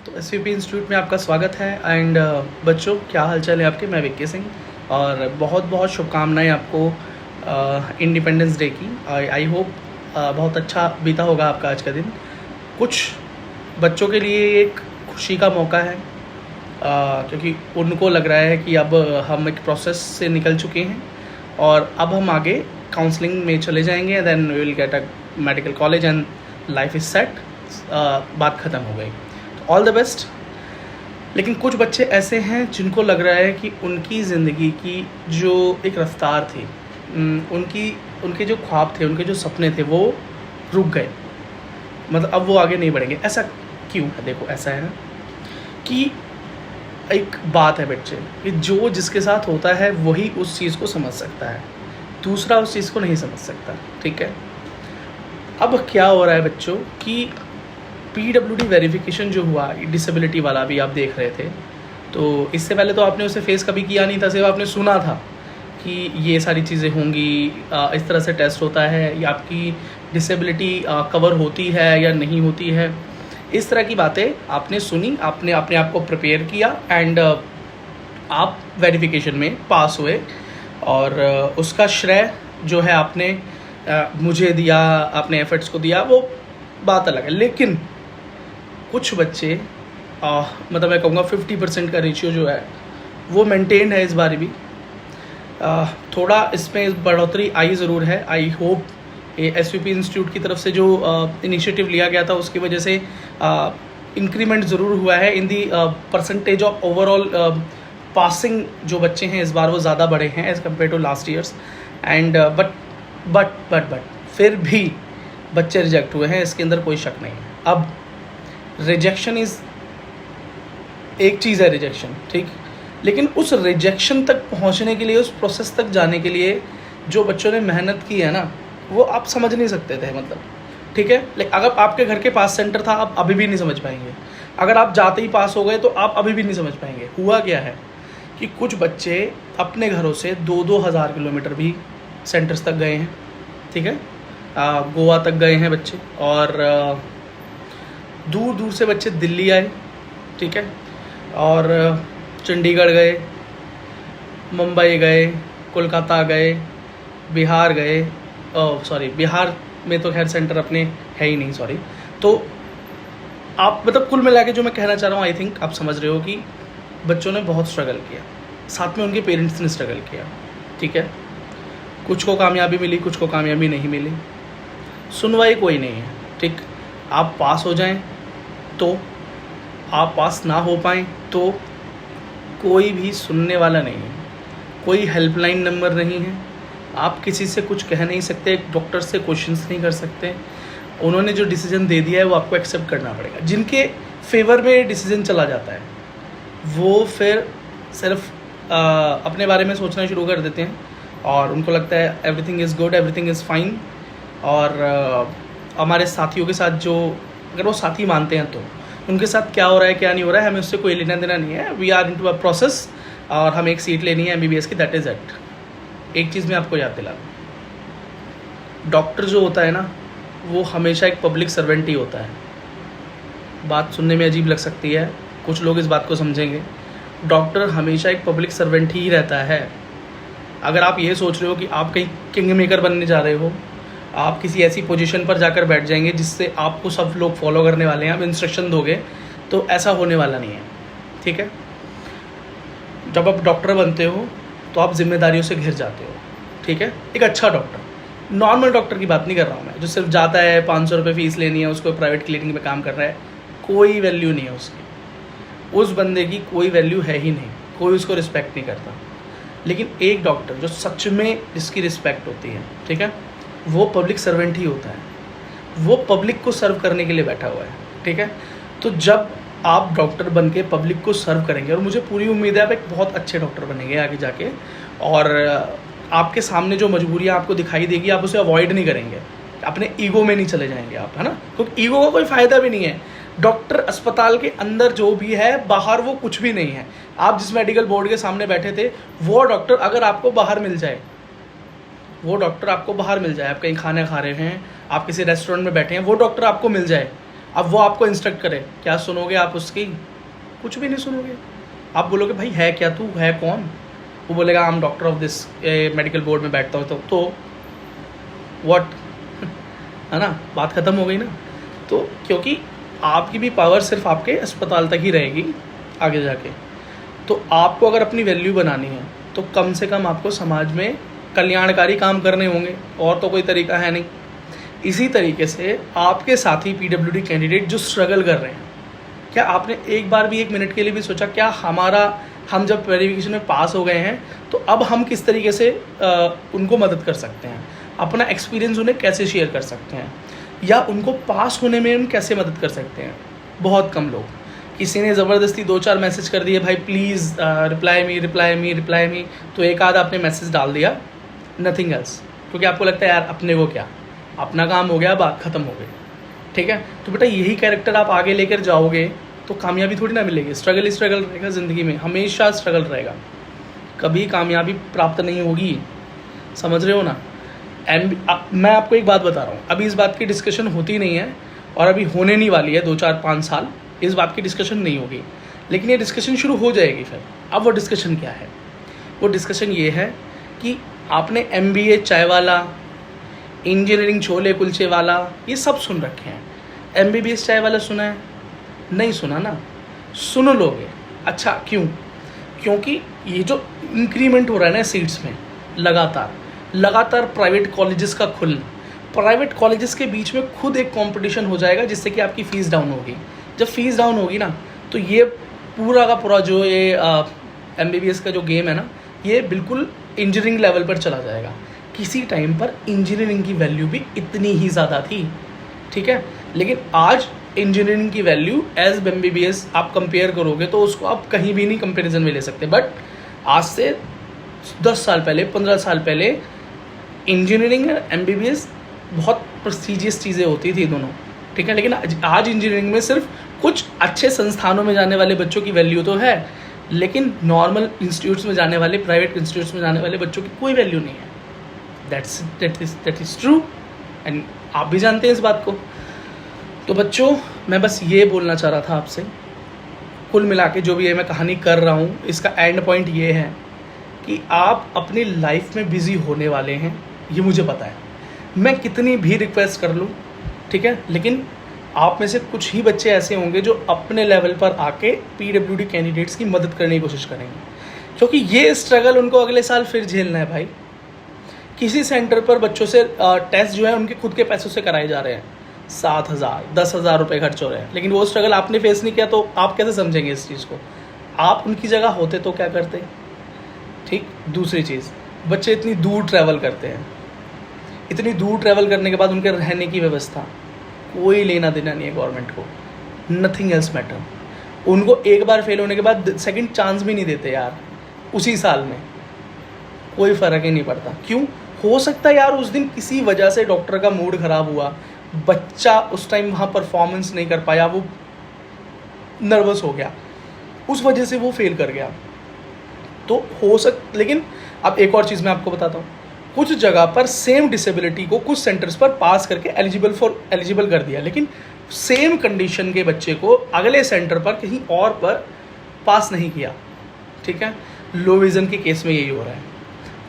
तो SVP institute में आपका स्वागत है। एंड बच्चों, क्या हालचाल है आपके? मैं विक्की सिंह और बहुत बहुत शुभकामनाएं आपको इंडिपेंडेंस डे की। आई होप बहुत अच्छा बीता होगा आपका आज का दिन। कुछ बच्चों के लिए एक खुशी का मौका है क्योंकि उनको लग रहा है कि अब हम एक प्रोसेस से निकल चुके हैं और अब हम आगे काउंसलिंग में चले जाएंगे। Then we will get a medical college and life is set. बात ख़त्म हो गई। तो ऑल द बेस्ट। लेकिन कुछ बच्चे ऐसे हैं जिनको लग रहा है कि उनकी ज़िंदगी की जो एक रफ्तार थी, उनके जो ख्वाब थे, उनके जो सपने थे, वो रुक गए। मतलब अब वो आगे नहीं बढ़ेंगे। ऐसा क्यों है? देखो, ऐसा है ना कि एक बात है बच्चे कि जो जिसके साथ होता है वही उस चीज़ को समझ सकता है, दूसरा उस चीज़ को नहीं समझ सकता। ठीक है। अब क्या हो रहा है बच्चों कि PWD वेरिफिकेशन जो हुआ, डिसेबिलिटी वाला भी आप देख रहे थे, तो इससे पहले तो आपने उसे फेस कभी किया नहीं था, सिर्फ आपने सुना था कि ये सारी चीज़ें होंगी, इस तरह से टेस्ट होता है, या आपकी डिसेबिलिटी कवर होती है या नहीं होती है। इस तरह की बातें आपने सुनी, आपने अपने आप को प्रिपेयर किया एंड आप वेरिफिकेशन में पास हुए और उसका श्रेय जो है आपने मुझे दिया, अपने एफर्ट्स को दिया, वो बात अलग है। लेकिन कुछ बच्चे मतलब मैं कहूँगा 50% का रेशियो जो है वो मेंटेन है इस बार भी। थोड़ा इसमें बढ़ोतरी आई ज़रूर है। आई होप एसवीपी इंस्टीट्यूट की तरफ से जो इनिशिएटिव लिया गया था उसकी वजह से इंक्रीमेंट ज़रूर हुआ है in the percentage of overall passing. जो बच्चे हैं इस बार वो ज़्यादा बढ़े हैं as compare to last years. And but फिर भी बच्चे रिजेक्ट हुए हैं, इसके अंदर कोई शक नहीं है। अब रिजेक्शन इज़ एक चीज़ है, रिजेक्शन, ठीक, लेकिन उस रिजेक्शन तक पहुंचने के लिए, उस प्रोसेस तक जाने के लिए जो बच्चों ने मेहनत की है ना, वो आप समझ नहीं सकते थे। मतलब ठीक है, लेकिन अगर आपके घर के पास सेंटर था आप अभी भी नहीं समझ पाएंगे। अगर आप जाते ही पास हो गए तो आप अभी भी नहीं समझ पाएंगे। हुआ क्या है कि कुछ बच्चे अपने घरों से 2-2 हज़ार किलोमीटर भी सेंटर्स तक गए हैं। ठीक है, गोवा तक गए हैं बच्चे, और दूर दूर से बच्चे दिल्ली आए। ठीक है, और चंडीगढ़ गए, मुंबई गए, कोलकाता गए, बिहार गए। सॉरी, बिहार में तो खैर सेंटर अपने है ही नहीं, सॉरी। तो आप मतलब कुल मिला के जो मैं कहना चाह रहा हूँ, आई थिंक आप समझ रहे हो कि बच्चों ने बहुत स्ट्रगल किया, साथ में उनके पेरेंट्स ने स्ट्रगल किया। ठीक है, कुछ को कामयाबी मिली, कुछ को कामयाबी नहीं मिली। सुनवाई कोई नहीं है। ठीक, आप पास हो जाएं तो, आप पास ना हो पाएँ तो कोई भी सुनने वाला नहीं है, कोई हेल्पलाइन नंबर नहीं है, आप किसी से कुछ कह नहीं सकते, डॉक्टर से क्वेश्चंस नहीं कर सकते। उन्होंने जो डिसीजन दे दिया है वो आपको एक्सेप्ट करना पड़ेगा। जिनके फेवर में डिसीजन चला जाता है वो फिर सिर्फ अपने बारे में सोचना शुरू कर देते हैं और उनको लगता है everything is good, everything is fine. और हमारे साथियों के साथ जो, अगर वो साथी मानते हैं तो उनके साथ क्या हो रहा है क्या नहीं हो रहा है हमें उससे कोई लेना देना नहीं है। We are into a process और हमें एक सीट लेनी है MBBS की, दैट इज़ इट। एक चीज़ मैं आपको याद दिला दूं, डॉक्टर जो होता है ना वो हमेशा एक पब्लिक सर्वेंट ही होता है। बात सुनने में अजीब लग सकती है, कुछ लोग इस बात को समझेंगे। डॉक्टर हमेशा एक पब्लिक सर्वेंट ही रहता है। अगर आप ये सोच रहे हो कि आप कहीं किंग मेकर बनने जा रहे हो, आप किसी ऐसी पोजीशन पर जाकर बैठ जाएंगे जिससे आपको सब लोग फॉलो करने वाले हैं, आप इंस्ट्रक्शन दोगे, तो ऐसा होने वाला नहीं है। ठीक है, जब आप डॉक्टर बनते हो तो आप जिम्मेदारियों से घिर जाते हो। ठीक है, एक अच्छा डॉक्टर, नॉर्मल डॉक्टर की बात नहीं कर रहा हूँ मैं, जो सिर्फ जाता है 500 रुपये फीस लेनी है, उसको प्राइवेट क्लिनिक में काम कर रहा है, कोई वैल्यू नहीं है उसकी, उस बंदे की कोई वैल्यू है ही नहीं, कोई उसको रिस्पेक्ट नहीं करता। लेकिन एक डॉक्टर जो सच में जिसकी रिस्पेक्ट होती है, ठीक है, वो पब्लिक सर्वेंट ही होता है, वो पब्लिक को सर्व करने के लिए बैठा हुआ है। ठीक है, तो जब आप डॉक्टर बन के पब्लिक को सर्व करेंगे, और मुझे पूरी उम्मीद है आप एक बहुत अच्छे डॉक्टर बनेंगे आगे जाके, और आपके सामने जो मजबूरियाँ आपको दिखाई देगी आप उसे अवॉइड नहीं करेंगे, अपने ईगो में नहीं चले जाएंगे आप, है ना, क्योंकि ईगो का कोई फ़ायदा भी नहीं है। डॉक्टर अस्पताल के अंदर जो भी है, बाहर वो कुछ भी नहीं है। आप जिस मेडिकल बोर्ड के सामने बैठे थे वो डॉक्टर अगर आपको बाहर मिल जाए, आप कहीं खाना खा रहे हैं, आप किसी रेस्टोरेंट में बैठे हैं, वो डॉक्टर आपको मिल जाए, अब वो आपको इंस्ट्रक्ट करे, क्या सुनोगे आप उसकी? कुछ भी नहीं सुनोगे। आप बोलोगे भाई है क्या तू, है कौन? वो बोलेगा I am doctor of this, medical board में बैठता हूँ। तो व्हाट है ना, बात ख़त्म हो गई ना। तो क्योंकि आपकी भी पावर सिर्फ आपके अस्पताल तक ही रहेगी आगे जाके। तो आपको अगर अपनी वैल्यू बनानी है तो कम से कम आपको समाज में कल्याणकारी काम करने होंगे, और तो कोई तरीका है नहीं। इसी तरीके से आपके साथी पीडब्ल्यूडी कैंडिडेट जो स्ट्रगल कर रहे हैं, क्या आपने एक बार भी 1 मिनट के लिए भी सोचा क्या हम जब वेरिफिकेशन में पास हो गए हैं तो अब हम किस तरीके से उनको मदद कर सकते हैं, अपना एक्सपीरियंस उन्हें कैसे शेयर कर सकते हैं, या उनको पास होने में हम कैसे मदद कर सकते हैं? बहुत कम लोग। किसी ने ज़बरदस्ती 2-4 मैसेज कर दिए, भाई प्लीज़ रिप्लाई मी, तो एक आध आपने मैसेज डाल दिया, नथिंग एल्स, क्योंकि आपको लगता है यार अपने को क्या, अपना काम हो गया, बात ख़त्म हो गई। ठीक है, तो बेटा यही कैरेक्टर आप आगे लेकर जाओगे तो कामयाबी थोड़ी ना मिलेगी। स्ट्रगल ही स्ट्रगल रहेगा ज़िंदगी में, हमेशा स्ट्रगल रहेगा, कभी कामयाबी प्राप्त नहीं होगी। समझ रहे हो ना? मैं आपको एक बात बता रहा हूँ, अभी इस बात की डिस्कशन होती नहीं है, और अभी होने नहीं वाली है 2-4-5 साल इस बात की डिस्कशन नहीं होगी, लेकिन ये डिस्कशन शुरू हो जाएगी फिर। अब वो डिस्कशन क्या है? वो डिस्कशन ये है कि आपने MBA चाय वाला, इंजीनियरिंग छोले कुलचे वाला, ये सब सुन रखे हैं। MBBS चाय वाला सुना है? नहीं सुना ना, सुन लोगे। अच्छा क्यों? क्योंकि ये जो इंक्रीमेंट हो रहा है ना सीट्स में लगातार प्राइवेट कॉलेजेस का खुलना, प्राइवेट कॉलेजेस के बीच में खुद एक कंपटीशन हो जाएगा जिससे कि आपकी फ़ीस डाउन होगी। जब फीस डाउन होगी ना तो ये पूरा का पूरा जो ये MBBS का जो गेम है ना, ये बिल्कुल इंजीनियरिंग लेवल पर चला जाएगा। किसी टाइम पर इंजीनियरिंग की वैल्यू भी इतनी ही ज़्यादा थी, ठीक है, लेकिन आज इंजीनियरिंग की वैल्यू एज MBBS आप कंपेयर करोगे तो उसको आप कहीं भी नहीं कंपेरिजन में ले सकते। बट आज से 10 साल पहले, 15 साल पहले इंजीनियरिंग और MBBS बहुत प्रेस्टीजियस चीज़ें होती थी दोनों, ठीक है, लेकिन आज इंजीनियरिंग में सिर्फ कुछ अच्छे संस्थानों में जाने वाले बच्चों की वैल्यू तो है, लेकिन नॉर्मल इंस्टीट्यूट्स में जाने वाले, प्राइवेट इंस्टीट्यूट्स में जाने वाले बच्चों की कोई वैल्यू नहीं है। दैट इज़ ट्रू, एंड आप भी जानते हैं इस बात को। तो बच्चों, मैं बस ये बोलना चाह रहा था आपसे, कुल मिला के जो भी ये मैं कहानी कर रहा हूँ, इसका एंड पॉइंट ये है कि आप अपनी लाइफ में बिज़ी होने वाले हैं, ये मुझे पता है। मैं कितनी भी रिक्वेस्ट कर लूँ, ठीक है, लेकिन आप में से कुछ ही बच्चे ऐसे होंगे जो अपने लेवल पर आके PWD कैंडिडेट्स की मदद करने की कोशिश करेंगे, क्योंकि ये स्ट्रगल उनको अगले साल फिर झेलना है भाई। किसी सेंटर पर बच्चों से टेस्ट जो है उनके खुद के पैसों से कराए जा रहे हैं, 7,000 10,000 रुपये खर्च हो रहे हैं, लेकिन वो स्ट्रगल आपने फेस नहीं किया तो आप कैसे समझेंगे इस चीज़ को? आप उनकी जगह होते तो क्या करते? ठीक। दूसरी चीज़, बच्चे इतनी दूर ट्रैवल करते हैं, इतनी दूर ट्रैवल करने के बाद उनके रहने की व्यवस्था, कोई लेना देना नहीं है गवर्नमेंट को, नथिंग एल्स मैटर। उनको एक बार फेल होने के बाद सेकंड चांस भी नहीं देते यार, उसी साल में कोई फ़र्क ही नहीं पड़ता। क्यों? हो सकता है यार उस दिन किसी वजह से डॉक्टर का मूड ख़राब हुआ, बच्चा उस टाइम वहाँ परफॉर्मेंस नहीं कर पाया, वो नर्वस हो गया, उस वजह से वो फेल कर गया, तो हो लेकिन अब एक और चीज़ मैं आपको बताता हूँ, कुछ जगह पर सेम डिसेबिलिटी को कुछ सेंटर्स पर पास करके एलिजिबल कर दिया, लेकिन सेम कंडीशन के बच्चे को अगले सेंटर पर कहीं और पर पास नहीं किया, ठीक है। लो विज़न के केस में यही हो रहा है,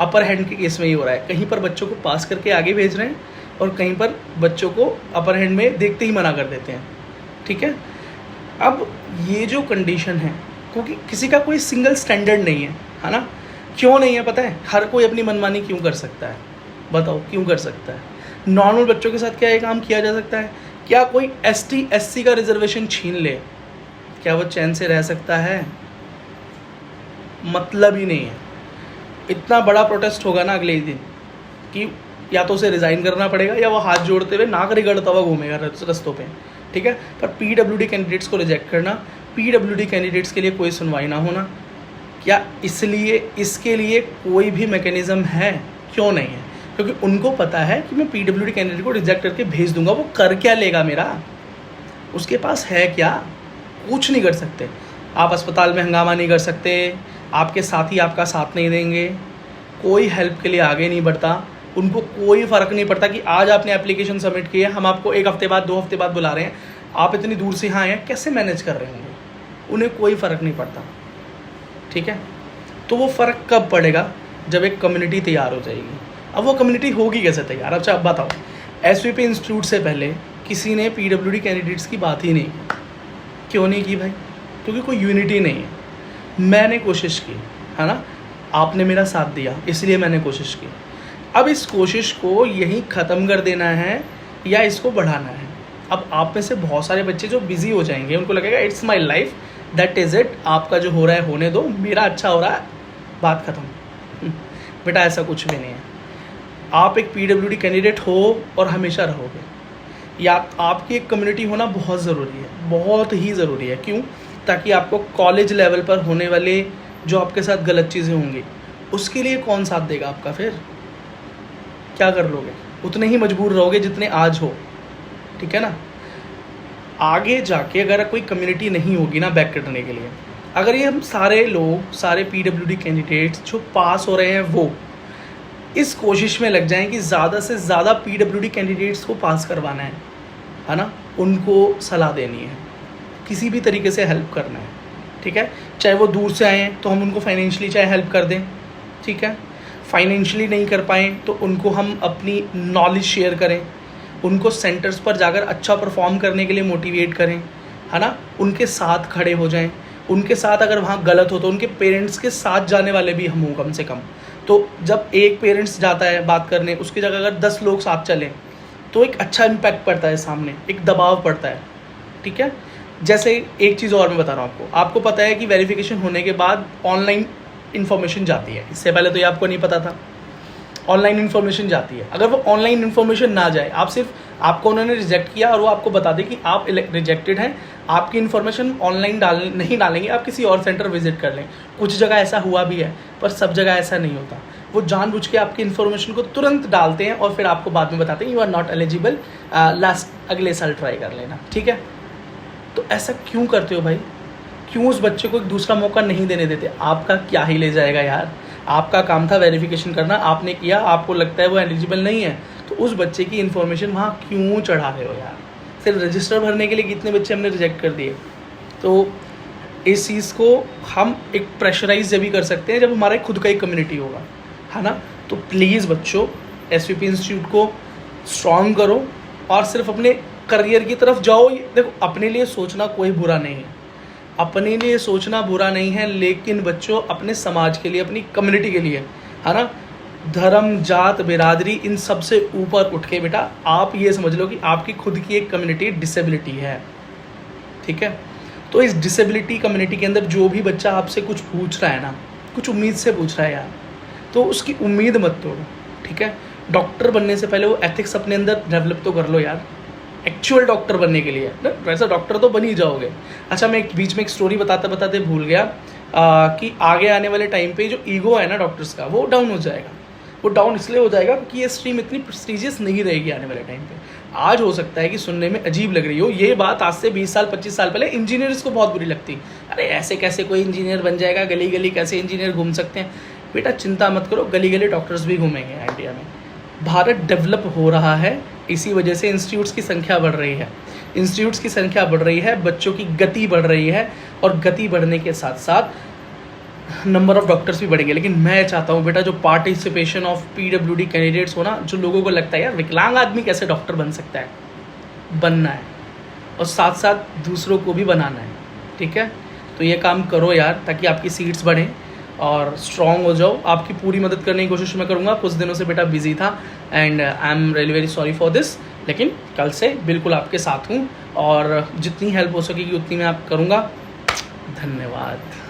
अपर हैंड के केस में यही हो रहा है, कहीं पर बच्चों को पास करके आगे भेज रहे हैं और कहीं पर बच्चों को अपर हैंड में देखते ही मना कर देते हैं, ठीक है। अब ये जो कंडीशन है, क्योंकि किसी का कोई सिंगल स्टैंडर्ड नहीं है ना, क्यों नहीं है पता है? हर कोई अपनी मनमानी क्यों कर सकता है? बताओ क्यों कर सकता है? नॉर्मल बच्चों के साथ क्या ये काम किया जा सकता है? क्या कोई ST SC का रिजर्वेशन छीन ले, क्या वो चैन से रह सकता है? मतलब ही नहीं है। इतना बड़ा प्रोटेस्ट होगा ना अगले ही दिन कि या तो उसे रिज़ाइन करना पड़ेगा या वो हाथ जोड़ते हुए नाक रिगड़ता हुआ घूमेगा रस्तों पे, ठीक है। पर PWD कैंडिडेट्स को रिजेक्ट करना, PWD कैंडिडेट्स के लिए कोई सुनवाई ना होना, क्या इसके लिए कोई भी मैकेनिज़्म है? क्यों नहीं है? क्योंकि उनको पता है कि मैं PWD कैंडिडेट को रिजेक्ट करके भेज दूंगा, वो कर क्या लेगा मेरा? उसके पास है क्या? कुछ नहीं कर सकते। आप अस्पताल में हंगामा नहीं कर सकते, आपके साथी आपका साथ नहीं देंगे, कोई हेल्प के लिए आगे नहीं बढ़ता, उनको कोई फ़र्क नहीं पड़ता कि आज आपने एप्लीकेशन सबमिट की है, हम आपको 1 हफ्ते बाद 2 हफ्ते बाद बुला रहे हैं। आप इतनी दूर से यहाँ आए हैं, कैसे मैनेज कर रहे होंगे? उन्हें कोई फ़र्क नहीं पड़ता, ठीक है। तो वो फ़र्क कब पड़ेगा? जब एक कम्युनिटी तैयार हो जाएगी। अब वो कम्युनिटी होगी कैसे तैयार? अच्छा अब बताओ, एसवीपी इंस्टीट्यूट से पहले किसी ने पीडब्ल्यूडी कैंडिडेट्स की बात ही नहीं की। क्यों नहीं की भाई? क्योंकि कोई यूनिटी नहीं है। मैंने कोशिश की, है ना, आपने मेरा साथ दिया, इसलिए मैंने कोशिश की। अब इस कोशिश को यहीं ख़त्म कर देना है या इसको बढ़ाना है? अब आप में से बहुत सारे बच्चे जो बिज़ी हो जाएंगे, उनको लगेगा it's my life, that is it, आपका जो हो रहा है होने दो, मेरा अच्छा हो रहा है, बात ख़त्म। बेटा ऐसा कुछ भी नहीं है। आप एक पीडब्ल्यूडी कैंडिडेट हो और हमेशा रहोगे। या आपकी एक कम्युनिटी होना बहुत ज़रूरी है, बहुत ही ज़रूरी है। क्यों? ताकि आपको कॉलेज लेवल पर होने वाले जो आपके साथ गलत चीज़ें होंगी, उसके लिए कौन साथ देगा आपका? फिर क्या कर लोगे? उतने ही मजबूर रहोगे जितने आज हो, ठीक है ना। आगे जाके अगर कोई कम्युनिटी नहीं होगी ना बैक करने के लिए, अगर ये हम सारे लोग, सारे पीडब्ल्यूडी कैंडिडेट्स जो पास हो रहे हैं, वो इस कोशिश में लग जाएं कि ज़्यादा से ज़्यादा पीडब्ल्यूडी कैंडिडेट्स को पास करवाना है ना, उनको सलाह देनी है, किसी भी तरीके से हेल्प करना है, ठीक है। चाहे वो दूर से आएँ तो हम उनको फाइनेंशियली चाहे हेल्प कर दें, ठीक है। फाइनेंशियली नहीं कर पाएँ तो उनको हम अपनी नॉलेज शेयर करें, उनको सेंटर्स पर जाकर अच्छा परफॉर्म करने के लिए मोटिवेट करें, है ना, उनके साथ खड़े हो जाएं। उनके साथ अगर वहाँ गलत हो तो उनके पेरेंट्स के साथ जाने वाले भी हम हों कम से कम। तो जब एक पेरेंट्स जाता है बात करने, उसकी जगह अगर 10 लोग साथ चलें तो एक अच्छा इम्पैक्ट पड़ता है, सामने एक दबाव पड़ता है, ठीक है। जैसे एक चीज़ और मैं बता रहा हूँ आपको पता है कि वेरिफिकेशन होने के बाद ऑनलाइन इन्फॉर्मेशन जाती है। इससे पहले तो ये आपको नहीं पता था, ऑनलाइन इन्फॉर्मेशन जाती है। अगर वो ऑनलाइन इन्फॉर्मेशन ना जाए, आप सिर्फ आपको उन्होंने रिजेक्ट किया और वो आपको बता दें कि आप रिजेक्टेड हैं, आपकी इन्फॉर्मेशन ऑनलाइन नहीं डालेंगे, आप किसी और सेंटर विजिट कर लें। कुछ जगह ऐसा हुआ भी है, पर सब जगह ऐसा नहीं होता। वो जानबूझ के आपकी इन्फॉर्मेशन को तुरंत डालते हैं और फिर आपको बाद में बताते हैं यू आर नॉट एलिजिबल, अगले साल ट्राई कर लेना, ठीक है। तो ऐसा क्यों करते हो भाई? क्यों उस बच्चे को एक दूसरा मौका नहीं देने देते? आपका क्या ही ले जाएगा यार? आपका काम था वेरिफिकेशन करना, आपने किया, आपको लगता है वो एलिजिबल नहीं है, तो उस बच्चे की इन्फॉर्मेशन वहाँ क्यों चढ़ा रहे हो यार? सिर्फ रजिस्टर भरने के लिए कितने बच्चे हमने रिजेक्ट कर दिए। तो इस चीज़ को हम एक प्रेशराइज जब भी कर सकते हैं जब हमारा खुद का एक कम्युनिटी होगा, है ना। तो प्लीज़ बच्चों, एसवीपी इंस्टीट्यूट को स्ट्रॉन्ग करो और सिर्फ अपने करियर की तरफ जाओ। देखो, अपने लिए सोचना कोई बुरा नहीं है, अपने लिए सोचना बुरा नहीं है, लेकिन बच्चों अपने समाज के लिए, अपनी कम्युनिटी के लिए, है ना, धर्म, जात, बिरादरी, इन सब से ऊपर उठ के बेटा आप ये समझ लो कि आपकी खुद की एक कम्युनिटी डिसेबिलिटी है, ठीक है। तो इस डिसेबिलिटी कम्युनिटी के अंदर जो भी बच्चा आपसे कुछ पूछ रहा है ना, कुछ उम्मीद से पूछ रहा है यार, तो उसकी उम्मीद मत तोड़ो, ठीक है। डॉक्टर बनने से पहले वो एथिक्स अपने अंदर डेवलप तो कर लो यार, एक्चुअल डॉक्टर बनने के लिए ना। वैसा डॉक्टर तो बन ही जाओगे। अच्छा, मैं एक बीच में एक स्टोरी बताते बताते भूल गया कि आगे आने वाले टाइम पे जो ईगो है ना डॉक्टर्स का, वो डाउन हो जाएगा। वो डाउन इसलिए हो जाएगा क्योंकि ये स्ट्रीम इतनी प्रेस्टीजियस नहीं रहेगी आने वाले टाइम पे। आज हो सकता है कि सुनने में अजीब लग रही हो ये बात, आज से 20 साल 25 साल पहले इंजीनियर्स को बहुत बुरी लगती, अरे ऐसे कैसे कोई इंजीनियर बन जाएगा, गली गली कैसे इंजीनियर घूम सकते हैं। बेटा चिंता मत करो, गली गली डॉक्टर्स भी घूमेंगे इंडिया में। भारत डेवलप हो रहा है, इसी वजह से इंस्टीट्यूट्स की संख्या बढ़ रही है, इंस्टीट्यूट्स की संख्या बढ़ रही है, बच्चों की गति बढ़ रही है, और गति बढ़ने के साथ साथ नंबर ऑफ़ डॉक्टर्स भी बढ़ेंगे। लेकिन मैं चाहता हूँ बेटा जो पार्टिसिपेशन ऑफ पीडब्ल्यूडी कैंडिडेट्स हो ना, जो लोगों को लगता है यार विकलांग आदमी कैसे डॉक्टर बन सकता है, बनना है, और साथ साथ दूसरों को भी बनाना है, ठीक है। तो ये काम करो यार, ताकि आपकी सीट्स बढ़ें और स्ट्रॉन्ग हो जाओ। आपकी पूरी मदद करने की कोशिश मैं करूँगा। कुछ दिनों से बेटा बिजी था and I am really very sorry for this, लेकिन कल से बिल्कुल आपके साथ हूँ और जितनी हेल्प हो सकेगी उतनी मैं आप करूँगा। धन्यवाद।